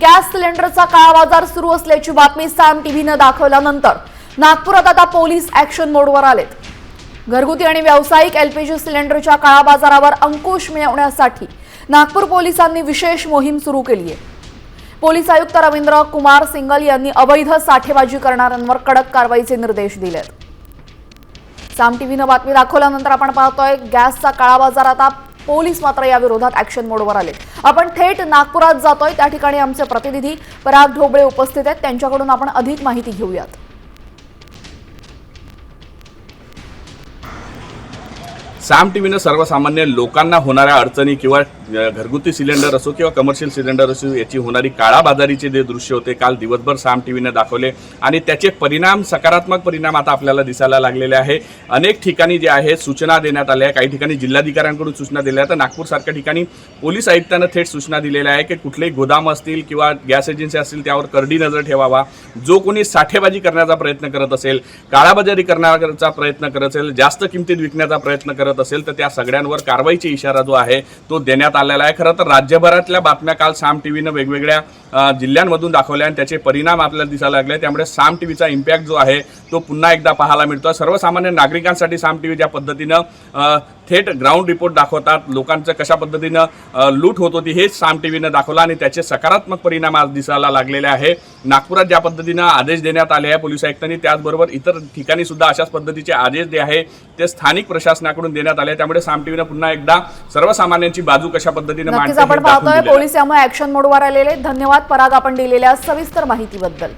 Gas सिलेंडरचा काळाबाजार सुरू असल्याची बातमी साम टीव्हीने दाखवल्यानंतर नागपुरात आता पोलीस ऍक्शन मोडवर आलेत। घरगुती आणि व्यावसायिक एलपीजी सिलेंडरच्या काळाबाजारावर अंकुश मिळवण्यासाठी नागपूर पोलिसांनी विशेष मोहीम सुरू केली आहे। पोलीस आयुक्त रवींद्र कुमार सिंगल यांनी अवैध साठेबाजी करणाऱ्यांवर कडक कारवाईचे निर्देश दिले आहेत। साम टीव्हीने बातमी दाखवल्यानंतर आपण पाहतोय गॅसचा काळाबाजार। आता पोलीस मात्र या विरोधात ऍक्शन मोडवर आले। आपण थेट नागपुरात जातोय, त्या ठिकाणी आमचे प्रतिनिधी पराग ढोबळे उपस्थित आहेत, त्यांच्याकडून आपण अधिक माहिती घेऊयात। साम टीव्हीने सर्वसामान्य लोकांना होणाऱ्या अडचणी किंवा घरगुती सिलेंडर असो किंवा कमर्शियल सिलेंडर असो याची होणारी काळाबाजारीचे जे दृश्य होते काल दिवसभर साम टीव्हीने दाखवले आणि त्याचे परिणाम, सकारात्मक परिणाम आता आपल्याला दिसायला लागलेले आहे। अनेक ठिकाणी जे आहे सूचना देण्यात आल्या आहे, काही ठिकाणी जिल्हाधिकाऱ्यांकडून सूचना दिल्या आहेत, तर नागपूरसारख्या ठिकाणी पोलीस आयुक्तांना थेट सूचना दिलेल्या आहे की कुठलेही गोदाम असतील किंवा गॅस एजन्सी असतील त्यावर करडी नजर ठेवावा। जो कोणी साठेबाजी करण्याचा प्रयत्न करत असेल, काळाबाजारी करण्याचा प्रयत्न करत असेल, जास्त किमतीत विकण्याचा प्रयत्न करत असेल तर त्या सगळ्यांवर कारवाईचा इशारा जो आहे तो देण्यात आलेला आहे। खरं तर राज्यभरातल्या बातम्या काल साम टीव्हीने वेगवेगळ्या जिल्ह्यांमधून दाखवल्या आणि त्याचे परिणाम आपल्याला दिसायला लागले। त्यामुळे साम टीव्हीचा इम्पॅक्ट जो आहे तो पुन्हा एकदा पाहायला मिळतो। सर्वसामान्य नागरिकांसाठी साम टीव्ही ज्या पद्धतीनं थेट ग्राउंड रिपोर्ट दाखवतात, लोकांचं कशा पद्धतीनं लूट होत होती हे साम टीव्हीने दाखवलं आणि त्याचे सकारात्मक परिणाम आज दिसायला लागलेले आहे। नागपुरात ज्या पद्धतीनं आदेश देण्यात आले आहे पोलीस आयुक्तांनी, त्याचबरोबर इतर ठिकाणी सुद्धा अशाच पद्धतीचे आदेश जे आहे ते स्थानिक प्रशासनाकडून देण्यात आले। त्यामुळे साम टीव्हीने पुन्हा एकदा सर्वसामान्यांची बाजू कशा पद्धतीने मांडते आपण पाहतोय पोलीस यामुळे ऍक्शन मोडवर आलेले। धन्यवाद पराग, आपण दिलेल्या सविस्तर माहितीबद्दल।